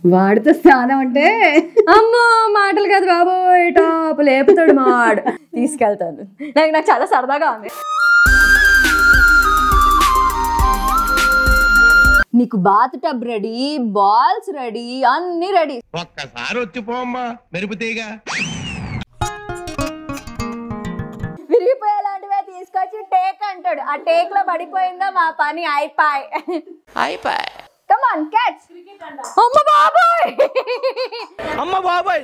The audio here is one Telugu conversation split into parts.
వాడితో స్నానం అంటే అమ్మో మాటలు కాదు బాబోయ్, టాప్ లేపుతాడు మావాడు. తీసుకెళ్తాను. నాకు చాలా సరదాగా ఉంది. నీకు bath tub ready, balls ready, అన్ని రెడీ. ఒక్కసారి వచ్చిపోమ్మా మెరుపుతీగా. విరిగిపోయేలాంటివే తీసుకొచ్చి టేక్ అంటాడు. ఆ టేక్ లో పడిపోయిందా మా పని అయిపోయి. Come on, catch. అమ్మ బాబాయ్, అమ్మ బాబాయ్.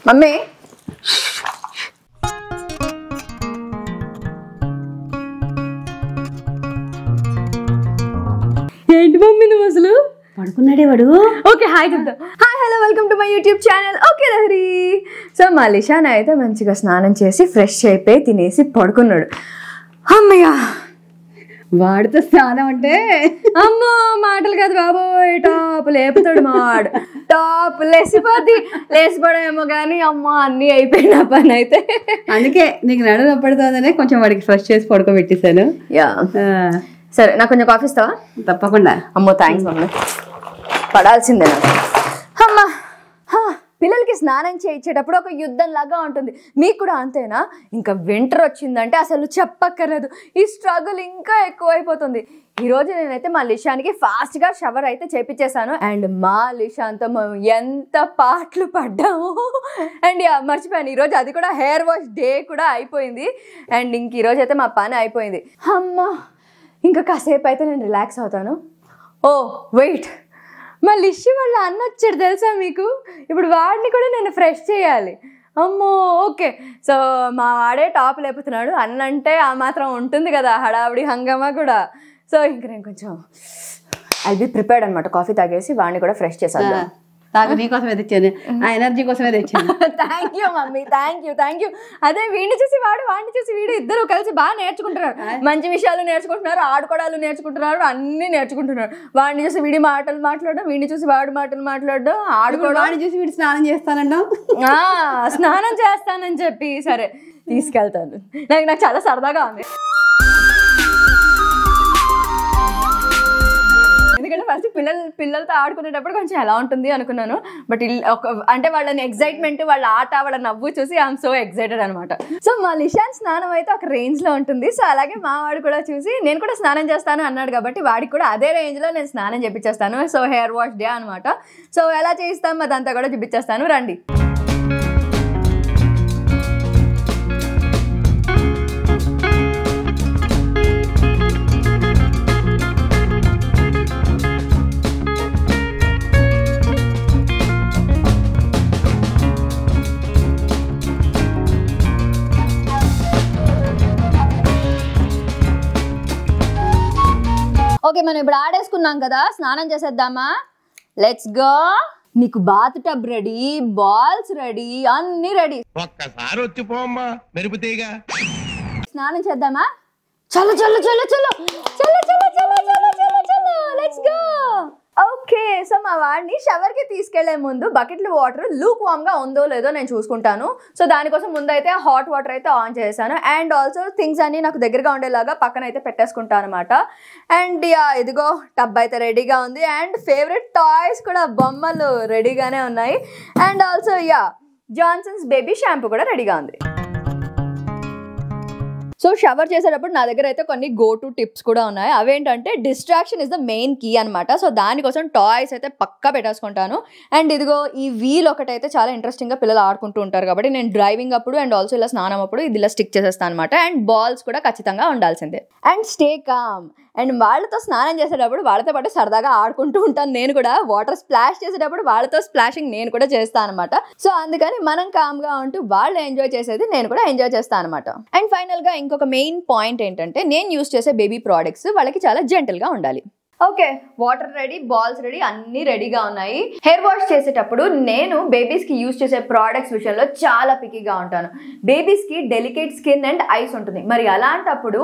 మమ్మీ ఏంటి మమ్మీ నువ్వు అసలు? పడుకున్నాడే వాడు. ఓకే హాయ్ చెప్తా. Hi hello welcome to my YouTube channel okay Lahari. So మా లిషాన్ అయితే మంచిగా స్నానం చేసి ఫ్రెష్ అయిపోయి తినేసి పడుకున్నాడు. అమ్మయ్య, వాడితో స్నానం అంటే అమ్మో మాటలు కాదు బాబోయ్, టాప్ లేపుతాడు మావాడు. టాప్ లేచిపోవడమేమో కానీ అమ్మ అన్నీ అయిపోయిన పని అయితే. అందుకే నీకు నడు నప్పడుతుందనే కొంచెం వాడికి ఫ్రెష్ చేసి పడుకోబెట్టేశాను. యా సరే, నాకు కొంచెం కాఫీ ఇస్తావా? తప్పకుండా. అమ్మో థ్యాంక్స్ మమ్మీ, పడాల్సిందే నాకు. అమ్మా, పిల్లలకి స్నానం చేయించేటప్పుడు ఒక యుద్ధం లాగా ఉంటుంది. మీకు కూడా అంతేనా? ఇంకా వింటర్ వచ్చిందంటే అసలు చెప్పక్కర్లేదు, ఈ స్ట్రగుల్ ఇంకా ఎక్కువైపోతుంది. ఈరోజు నేనైతే మా లిషాన్కి ఫాస్ట్గా షవర్ అయితే చేపించేశాను. అండ్ మా లిషాన్తో మేము ఎంత పాటలు పడ్డాము. అండ్ మర్చిపోయాను, ఈరోజు అది కూడా హెయిర్ వాష్ డే కూడా అయిపోయింది. అండ్ ఇంక ఈరోజు అయితే మా పని అయిపోయింది. అమ్మా, ఇంకా కాసేపు అయితే నేను రిలాక్స్ అవుతాను. ఓ వెయిట్, మా లిషి వాళ్ళ అన్న వచ్చాడు తెలుసా మీకు? ఇప్పుడు వాడిని కూడా నేను ఫ్రెష్ చేయాలి. అమ్మో ఓకే. సో మా వాడే టాప్ లేపుతున్నాడు. అన్నంటే ఆ మాత్రం ఉంటుంది కదా హడావిడి హంగామా కూడా. సో ఇంక నేను కొంచెం ఐ బి ప్రిపేర్డ్ అనమాట. కాఫీ తాగేసి వాడిని కూడా ఫ్రెష్ చేశాను. నాకు నీకోసమే తెచ్చాను, ఆ ఎనర్జీ కోసమే తెచ్చాను. Thank you mummy, thank you. అదే వీడిని చూసి వాడిని చూసి వీడు ఇద్దరు కలిసి బాగా నేర్చుకుంటున్నారు. మంచి విషయాలు నేర్చుకుంటున్నారు, ఆడుకోవడాలు నేర్చుకుంటున్నారు, అన్ని నేర్చుకుంటున్నారు. వాడిని చూసి వీడి మాటలు మాట్లాడడం, వీడిని చూసి వాడి మాటలు మాట్లాడడం, ఆడుకోవడం. వాడిని చూసి వీడు స్నానం చేస్తానంటాం. స్నానం చేస్తానని చెప్పి సరే తీసుకెళ్తాను. నాకు చాలా సరదాగా ఉంది. ఎందుకంటే ఫస్ట్ పిల్లలతో ఆడుకునేటప్పుడు కొంచెం ఎలా ఉంటుంది అనుకున్నాను. బట్ అంటే వాళ్ళని ఎగ్జైట్మెంట్, వాళ్ళ ఆట, వాళ్ళ నవ్వు చూసి ఐఎమ్ సో ఎక్సైటెడ్ అనమాట. సో మా లిషాన్ స్నానం అయితే ఒక రేంజ్లో ఉంటుంది. సో అలాగే మా వాడు కూడా చూసి నేను కూడా స్నానం చేస్తాను అన్నాడు కాబట్టి వాడికి కూడా అదే రేంజ్లో నేను స్నానం చేపించేస్తాను. సో హెయిర్ వాష్ డే అనమాట. సో ఎలా చేయిస్తాం అదంతా కూడా చూపించేస్తాను, రండి. ఓకే, మనం ఇప్పుడు ఆడేసుకున్నాం కదా, స్నానం చేసేద్దామా? Let's go. నీకు bath tub ready, balls ready, అన్ని రెడీ. ఒక్కసారి వచ్చిపోమ్మా మెరుపుతీగా. స్నానం చేద్దామా? చలో చలో చలో చలో చలో చలో చలో చలో చలో చలో లెట్స్ గో. ఓకే, సో మా వాడిని షవర్కి తీసుకెళ్లే ముందు బకెట్లో వాటర్ లూక్ వామ్గా ఉందో లేదో నేను చూసుకుంటాను. సో దానికోసం ముందు అయితే హాట్ వాటర్ అయితే ఆన్ చేశాను. అండ్ ఆల్సో థింగ్స్ అన్ని నాకు దగ్గరగా ఉండేలాగా పక్కన అయితే పెట్టేసుకుంటాను అనమాట. అండ్ ఇదిగో టబ్ అయితే రెడీగా ఉంది. అండ్ ఫేవరెట్ టాయ్స్ కూడా, బొమ్మలు రెడీగానే ఉన్నాయి. And also Johnson's baby shampoo కూడా రెడీగా ఉంది. సో షవర్ చేసేటప్పుడు నా దగ్గర అయితే కొన్ని గో టు టిప్స్ కూడా ఉన్నాయి. అవేంటంటే distraction is the main key అనమాట. సో దానికోసం టాయ్స్ అయితే పక్కా పెట్టేసుకుంటాను. అండ్ ఇదిగో ఈ వీల్ ఒకటైతే చాలా ఇంట్రెస్టింగ్గా పిల్లలు ఆడుకుంటూ ఉంటారు కాబట్టి నేను డ్రైవింగ్ అప్పుడు అండ్ ఆల్సో ఇలా స్నానం అప్పుడు ఇది ఇలా స్టిక్ చేసేస్తాను అనమాట. అండ్ బాల్స్ కూడా ఖచ్చితంగా ఉండాల్సిందే. And stay calm. అండ్ వాళ్ళతో స్నానం చేసేటప్పుడు వాళ్ళతో పాటు సరదాగా ఆడుకుంటూ ఉంటాను నేను కూడా. వాటర్ స్ప్లాష్ చేసేటప్పుడు వాళ్ళతో స్ప్లాషింగ్ నేను కూడా చేస్తాను అనమాట. సో అందుకని మనం కామ్గా ఉంటూ వాళ్ళు ఎంజాయ్ చేసేది నేను కూడా ఎంజాయ్ చేస్తాను అనమాట. అండ్ ఫైనల్గా ఇంకొక మెయిన్ పాయింట్ ఏంటంటే నేను యూస్ చేసే బేబీ ప్రోడక్ట్స్ వాళ్ళకి చాలా జెంటల్గా ఉండాలి. Okay, water ready, balls ready, అన్ని రెడీగా ఉన్నాయి. హెయిర్ వాష్ చేసేటప్పుడు నేను బేబీస్ కి యూజ్ చేసే ప్రోడక్ట్స్ విషయంలో చాలా పికీగా ఉంటాను. బేబీస్ కి డెలికేట్ స్కిన్ అండ్ ఐస్ ఉంటుంది. మరి అలాంటప్పుడు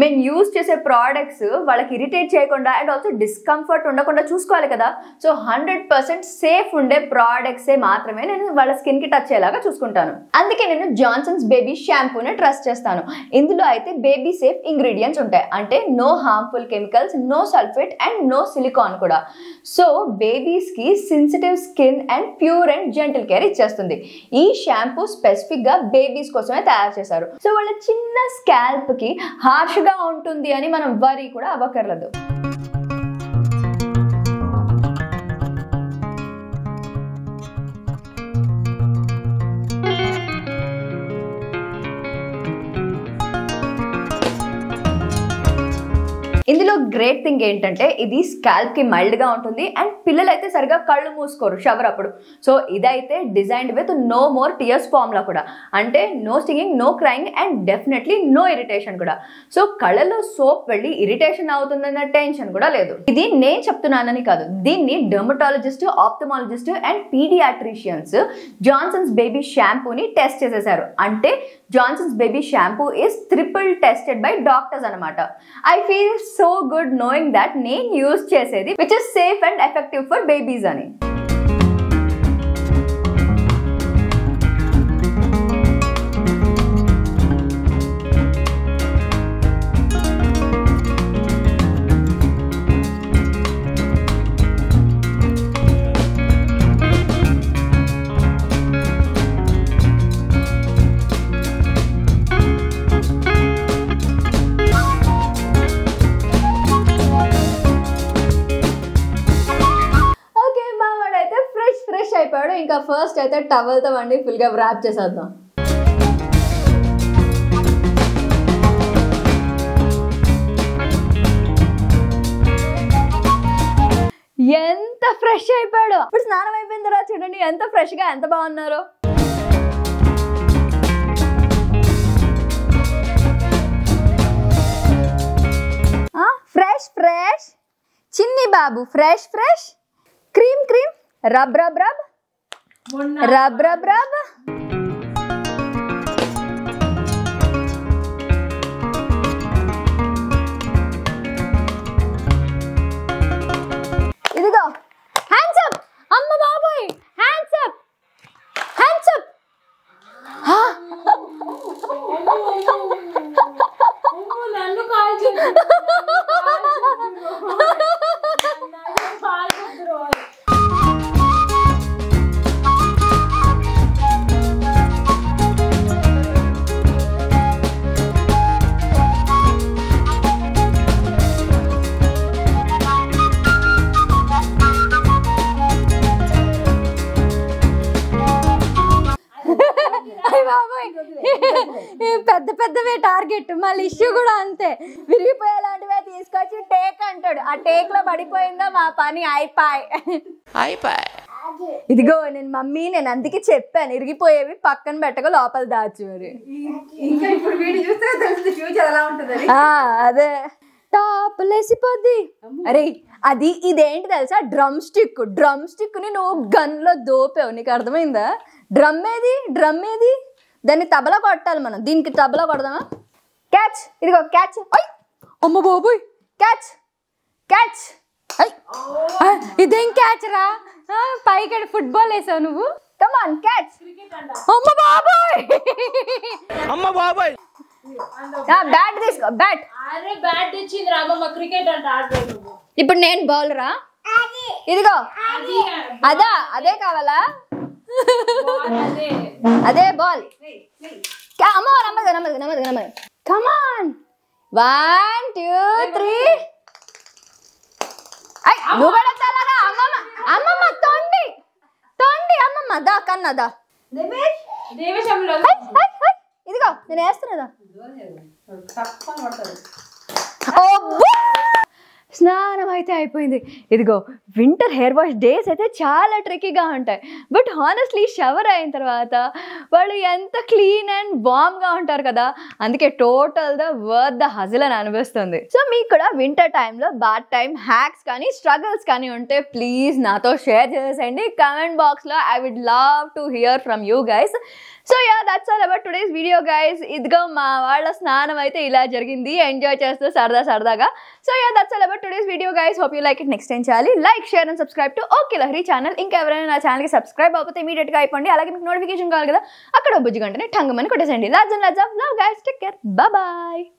మేము యూజ్ చేసే ప్రోడక్ట్స్ వాళ్ళకి ఇరిటేట్ చేయకుండా అండ్ ఆల్సో డిస్కంఫర్ట్ ఉండకుండా చూసుకోవాలి కదా. సో 100% సేఫ్ ఉండే ప్రోడక్ట్సే మాత్రమే నేను వాళ్ళ స్కిన్ కి టచ్ అయ్యేలాగా చూసుకుంటాను. అందుకే నేను జాన్సన్స్ బేబీ షాంపూని ట్రస్ట్ చేస్తాను. ఇందులో అయితే బేబీ సేఫ్ ఇంగ్రీడియంట్స్ ఉంటాయి. అంటే no harmful chemicals, no sulphate and no silicone కూడా. సో బేబీస్ కి sensitive skin and pure and gentle care ఇచ్చేస్తుంది. ఈ షాంపూ స్పెసిఫిక్ గా బేబీస్ కోసమే తయారు చేశారు. సో వాళ్ళ చిన్న స్కాల్ప్ కి హార్ష్ గా ఉంటుంది అని మనం వరీ కూడా అవ్వకర్లేదు. ఇందులో గ్రేట్ థింగ్ ఏంటంటే ఇది స్కాల్ప్ కి మైల్డ్ గా ఉంటుంది అండ్ పిల్లలు అయితే సరిగా కళ్ళు మూసుకోరు షవర్ అప్పుడు. సో ఇదైతే designed with no more tears formula కూడా. అంటే no stinging, no crying and definitely no irritation కూడా. సో కళ్ళలో సోప్ వెళ్ళి ఇరిటేషన్ అవుతుందన్న టెన్షన్ కూడా లేదు. ఇది నేను చెప్తున్నానని కాదు, దీన్ని dermatologist, ophthalmologist and paediatricians Johnson's baby షాంపూని టెస్ట్ చేసేసారు. అంటే Johnson's baby shampoo is triple tested by doctors అనమాట. I feel so good knowing that నేను యూజ్ చేసేది which is safe and effective for babies అని. అయిపోయాడు. ఇంకా ఫస్ట్ అయితే టవల్ తో వండి ఫుల్ గా వ్రాప్ చేసేద్దాం. ఎంత ఫ్రెష్ అయిపోయాడు. ఇప్పుడు స్నానం అయిపోయిన తర్వాత చూడండి ఎంత ఫ్రెష్ గా, ఎంత బాగున్నారు. ఫ్రెష్ ఫ్రెష్ చిన్ని బాబు, fresh fresh. Cream cream, rub rub rub rub rub rub. ఇదిగో హ్యాండ్స్ అప్. అమ్మ బాబోయ్, హ్యాండ్స్ అప్, హ్యాండ్స్ అప్. నన్ను కాల్ చేసి పెద్ద పెద్దవే టార్గెట్. మళ్ళీ ఇష్యూ కూడా అంతే, విరిగిపోయేలాంటివే తీసుకొచ్చి టేక్ అంటాడు. ఆ టేక్ లో పడిపోయిందో మా పని అయిపోయి. ఇదిగో నేను మమ్మీ, నేను అందుకే చెప్పాను ఇరిగిపోయేవి పక్కన పెట్టగా లోపల దాచు. మరి ఇంకా ఇప్పుడు వీడియో చూస్తే తెలుస్తుంది ఫ్యూచర్ ఎలా ఉంటుంది. అదే టాప్ లేసిపోద్ది. అరే అది ఇదేంటి తెలుసా, డ్రమ్ స్టిక్. డ్రమ్ స్టిక్ ని నువ్వు గన్ లో దోపావు, నీకు అర్థమైందా? డ్రమ్ ఏది, డ్రమ్ ఏది? దాన్ని తబలా కొట్టాలి మనం. దీనికి తబలా కొడదామా? క్యాచ్, ఇదిగో క్యాచ్. అమ్మ బాబోయ్, క్యాచ్ క్యాచ్. ఇదేం క్యాచ్ రా, పైకి ఫుట్బాల్ వేసావు నువ్వు. Come on catch. అమ్మ బాబోయ్, అమ్మ బాబోయ్. బ్యాట్ తీసుకో, బ్యాట్. అరే బ్యాట్ ఇచ్చింది రామమ్మ, క్రికెట్ అంటే ఆడలేదు. ఇప్పుడు నేను బౌలరా? ఇదిగో అదా, అదే కావాలా? అదే బాల్. అమ్మ నమ్మదు నమ్మదు నమ్మదు నమ్మదు. కమాన్, 1 2 3. నువ్వు కూడా చాలరా. అమ్మమ్మ అమ్మమ్మ తొండి తొండి. అమ్మమ్మ దా కన్నదా. ఇదిగో నేను వేస్తున్నదా. స్నానం అయితే అయిపోయింది. ఇదిగో వింటర్ హెయిర్ వాష్ డేస్ అయితే చాలా ట్రిక్కీగా ఉంటాయి. బట్ హానెస్ట్లీ షవర్ అయిన తర్వాత వాళ్ళు ఎంత క్లీన్ అండ్ వామ్గా ఉంటారు కదా, అందుకే టోటల్ వర్త్ ద హజిల్ అని అనిపిస్తుంది. సో మీకు కూడా వింటర్ టైంలో బాత్ టైం హ్యాక్స్ కానీ స్ట్రగల్స్ కానీ ఉంటే ప్లీజ్ నాతో షేర్ చేసేయండి కామెంట్ బాక్స్లో. I would love to hear from you guys. So yeah, that's all about today's video guys. ఇదిగో మా వాళ్ళ స్నానం అయితే ఇలా జరిగింది, ఎంజాయ్ చేస్తూ సరదాగా. So yeah, that's all about today's video guys. Hope you like it. Next time చేయాలి like, share and subscribe to okay Lahari channel. ఇంకా ఎవరైనా నా ఛానల్కి సబ్స్క్రైబ్ అయిపోతే ఇమీడియట్గా అయిపోండి. అలాగే మీకు నోటిఫికేషన్ కావాలి కదా, అక్కడ బుజ్జి గంటనే ఠంగమని కొట్టేసేయండి. Lots and love guys, take care, bye.